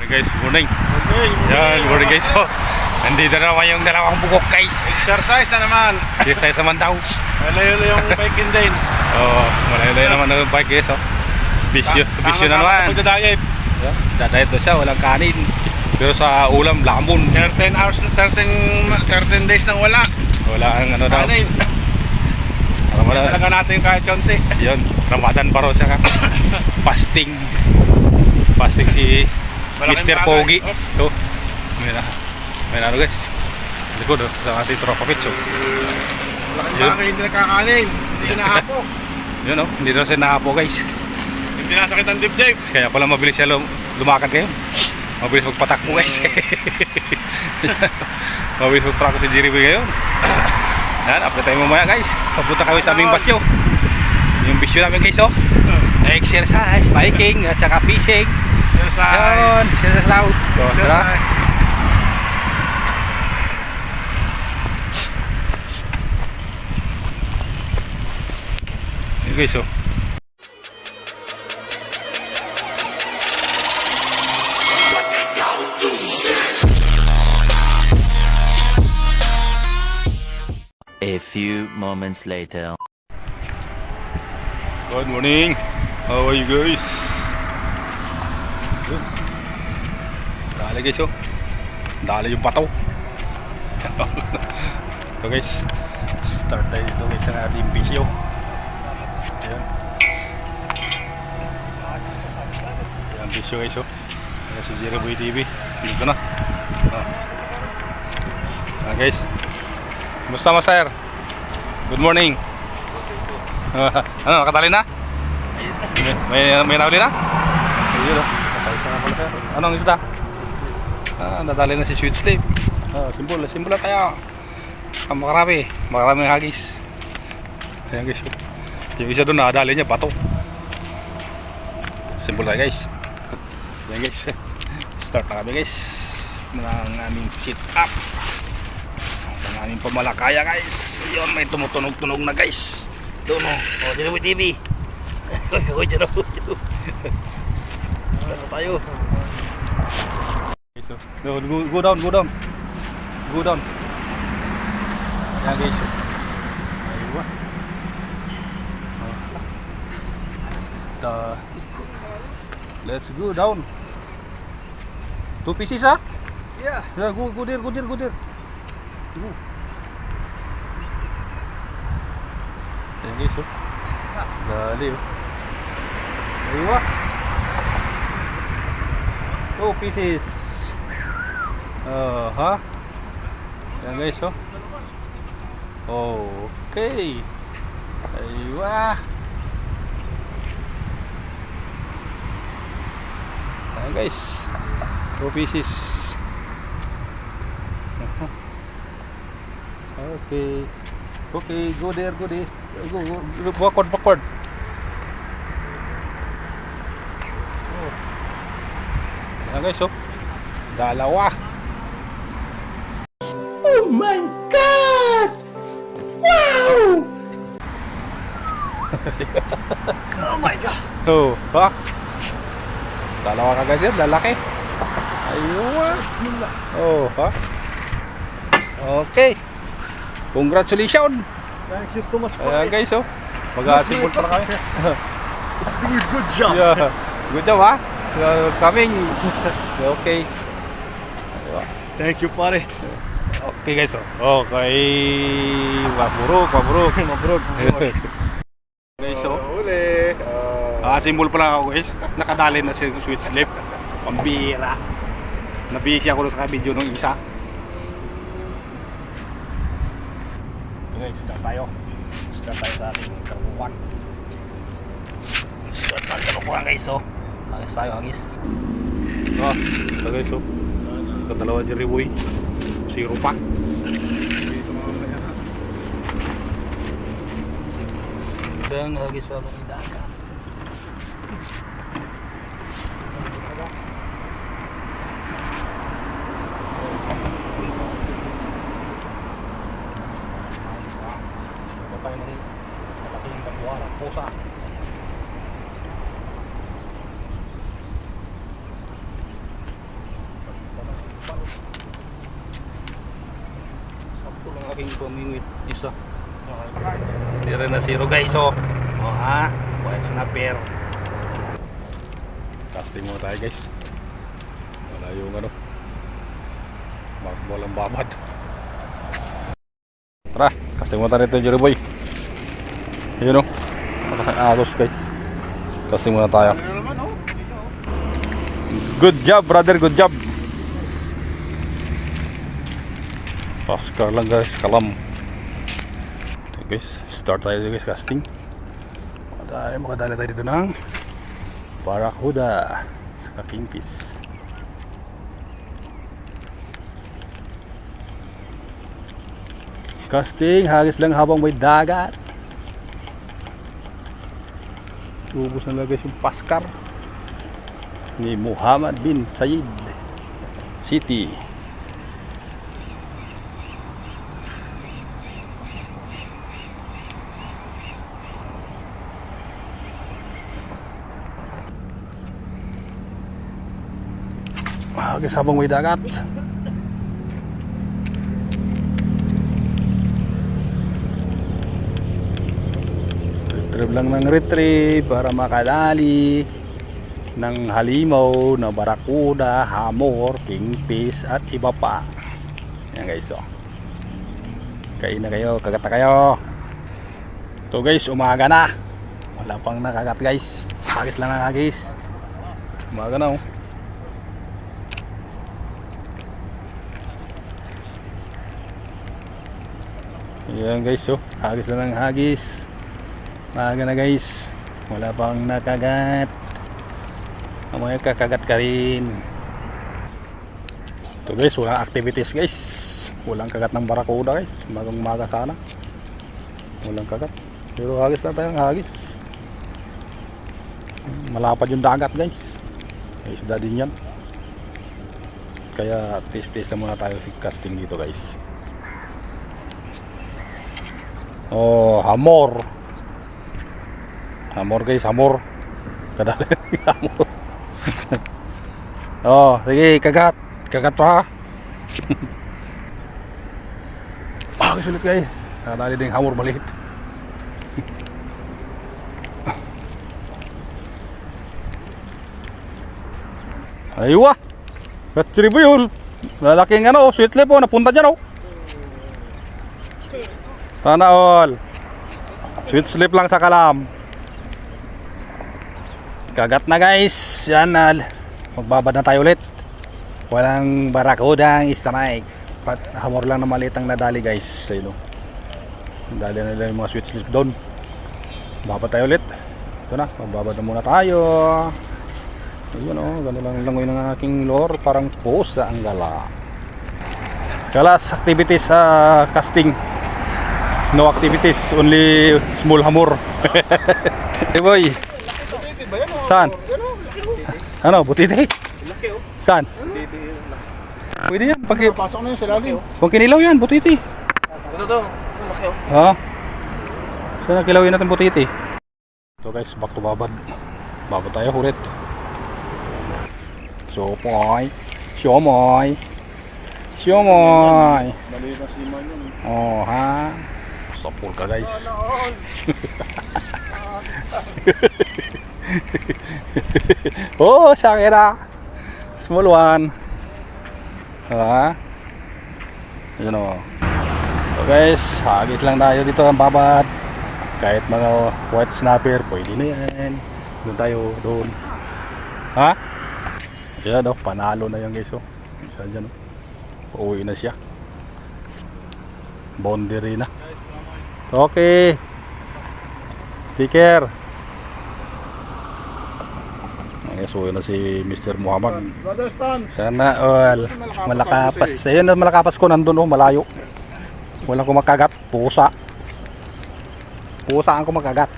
Guys, morning. Okay, Yan, morning guys. So, nandito na naman yung dalawang bugok guys. exercise na naman. Exercise naman daw. Malayo yung biking din. Oo, malayo-layo naman ang bike guys. Oh. Bisyo na naman. Pagda-diet. Dadayat na siya, walang kanin. Pero sa ulam, lamon. 13 hours, 13 days nang wala. Wala ang ano daw. Kanin. Talaga natin kahit konti. Yun, Ramadan pa raw siya ka. Fasting. Fasting si Malaking Mr. bagay. Pogi. Oh. So, may na guys. Likod sa ating tropa pizzo. Malaking Yun. bagay hindi nakakanin. Hindi nahapo. Yun o, hindi na siya nakapo guys. Hindi nasakit ang dibdib. Kaya pala mabilis siya lumakad kayo. Mabilis magpatakbo guys. Mabilis magpatakbo si Jerry Boy ngayon. Yan, update tayo mamaya guys. Papunta kami sa aming basyo. Yung basyo namin guys oh. Exercise, biking, at saka fishing. Yun, exercise daw. So, tara. Exercise. Yun guys oh. A few moments later. Good morning. How are you guys? Dali guys oh. Dali yung pataw. So guys, start tayo dito guys sa ating bisyo. Ayan. Ayan bisyo guys oh. Ayan si Jerry Boy TV. Dito na. Ayan guys. Kumusta mo sir? Good morning. Ano, nakatali na? May nahuli na? Ayun o. Anong isda? Nadali na si Sweet Sleep. Simbol na tayo. Makarami hagis. Ayan guys. Yung isa doon nakadali niya, bato. Simbol tayo guys. Ayan guys. Start na kami guys. Ng aming sit up. Ang aming pamalakaya guys. Yun, may tumutunog-tunog na guys. Doon o. O, dito mo TV. O, dito mo. Ano tayo? Go down. Go down. Ayan guys. Ayun. Let's go down. 2 pieces ha? Yeah. Yeah, go there. Go. Ayan guys oh. Dali oh. Ayun. 2 pieces. Ha? Ayan guys oh. Okay. Ayun. Ayan guys. 2 pieces. Okay, go there. Go. Backward. Oh. Ayan guys oh. Dalawa. Oh my God! Wow! Oh my God! Oh, ha? Dalawa ka guys yan, lalaki. Ayun. Oh, ha? Okay. Congratulations. Thank you so much for Ayan guys oh. Mag-asibol para kami. It's doing good job. Yeah. Good job ha. Coming. Okay. Thank you pare. Okay guys oh. Okay. Mabruk. Guys oh. Uli. Simbol pa lang ako guys. Nakadali na si Sweet Sleep. Pambira. Nabisi ako sa video nung isa. Ito guys, start tayo sa ating kalukuhan. Start tayo kalukuhan guys oh. Agis tayo. Ito guys oh. Kadalawa Jerry Boy. Zero pa. Dan agis sa mga dagat. Tayo ng malaking kapwa ng pusa. aking pumingwit isa. Hindi rin na zero guys, oh. Oh ha, white snapper. Casting muna tayo guys. Wala yung ano, walang babad. Tara, casting muna tayo rito, Jerry Boy. Yun o, agos guys. Casting muna tayo. Good job brother, good job. Paskar lang guys, kalam. Okay guys, start tayo guys casting. Makadali tayo dito ng Barracuda sa kingfish. Casting, hagis lang habang may dagat. Ubus na lang guys yung paskar ni Muhammad bin Sayed City. Hagis habang may dagat. Retrieve lang ng retrieve para makadali ng halimaw na barakuda, hamor, kingfish at iba pa. Yan guys, oh. Kain na kayo, kagat na kayo. Ito guys, umaga na. Wala pang nakagat guys. Hagis lang ang hagis. Umaga na oh. Yan guys, oh. Hagis lang ang hagis. Umaga na guys. Wala pang nakagat. Mamaya kakagat ka rin. Ito guys, walang activities guys. Walang kagat ng barakuda guys. Umaga sana. Walang kagat. Pero hagis lang tayong hagis. Malapad yung dagat guys. May isda din yan. Kaya test na muna tayo casting dito guys. Oh, hamor. Hamor guys, hamor. Kadali hamor. Oh, sige, kagat. Kagat pa. Sulit guys. Kadali din hamor maliit. Aywa. Katsiri yun. Lalaking ano, sweet lip oh, napunta dyan oh. Sana all. Sweet slip lang sa kalam. Kagat na guys. Yan na. Magbabad na tayo ulit. Walang barakudang strike. Hamor lang na maliit ang nadali guys. Ayun o. Dali na nila yung mga sweet slip doon. Babad tayo ulit. Ito na. Magbabad na muna tayo. Ayun o. Gano'n lang langoy ng aking lure. Parang post na ang gala. Kalas activities sa casting. No activities, only small hamor. Hey boy. Saan? Ano, butiti? Saan? Pwede yan. Pasok na yun sa lalim. Pag kinilaw yan, butiti. Ito. Laki oh. Ha? Saan kilawin natin butiti? So guys, back to babad. Babad tayo ulit. So boy. Siomoy. Siomoy. Mali na si Man yun. Oh ha. Sapul ka guys. Oh, Shakira. Small one. Ha? Yun o. So guys, hagis lang tayo dito ang babad. Kahit mga white snapper, pwede na yan. Doon tayo, doon. Ha? Kaya daw, panalo na yan guys. Oh. Isa dyan. Oh. Pauwi na siya. Boundary na. Okay. Take care. Suyo na si Mr. Muhammad. Brother Stan. Sana all malakapas. Ayun na malakapas ko nandun oh, malayo. Walang kumakagat. Pusa. Pusa ang kumakagat.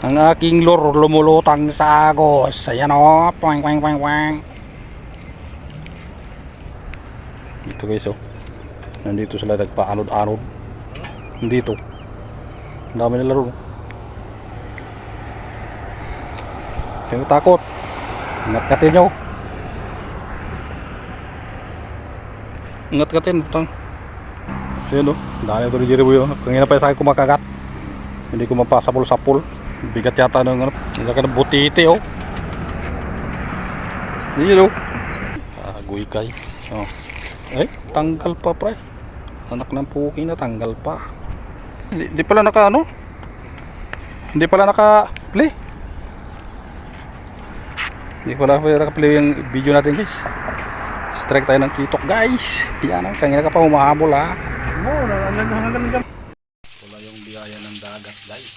Ang aking lure lumulutang sa agos. Ayan oh. Poing poing poing poing. Dito guys oh. Nandito sila nagpa-anod-anod. Dito. Ang dami nila ron. Huwag takot. Ingat-ingatin nyo. Ingat-ingatin. Putang. Ayan o. Dahil ito ni Jerry Boy. Kanina pa sa akin kumakagat. Hindi ko mapasapol-sapol. Bigat yata ng ano. Hindi ka ng butiti o. Ayan o. Agoy kay. Oh. Eh, tanggal pa pre. Anak ng puki na tanggal pa. Hindi pala naka ano? Hindi pala naka-play. Hindi pala naka-play yung video natin guys. Strike tayo ng kitok guys. Yan ang kanina ka pa humahabol ha. Wala yung biyaya ng dagat guys.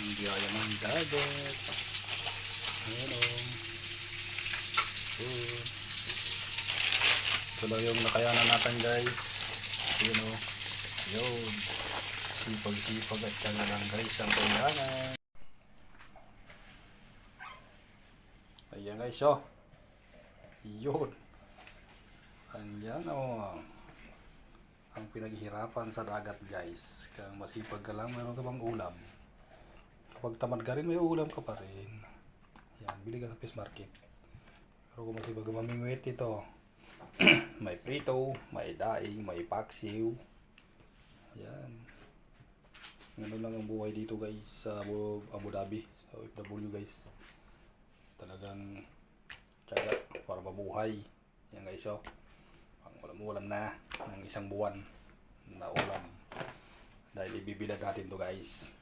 Yung biyaya ng dagat. Ayan o. Ito lang yung nakayanan natin guys. Yun o. Yun. Sipag-sipag at kanya lang guys ang kailangan. Ayan guys o. Yun. Ayan o. Ang pinaghihirapan sa dagat guys. Kung masipag ka lang, meron ka bang ulam. Kapag tamad ka rin, may ulam ka pa rin. Yan, bili ka sa fish market. Pero kung masipag ka mamingwit ito, may prito, may daing, may paksiw. Yan. Ganun lang ang buhay dito guys sa Abu Dhabi, sa OFW guys. Talagang tiyaga para mabuhay. Yan guys o. Pang ulam na ng isang buwan na ulam. Dahil ibibilad natin to guys.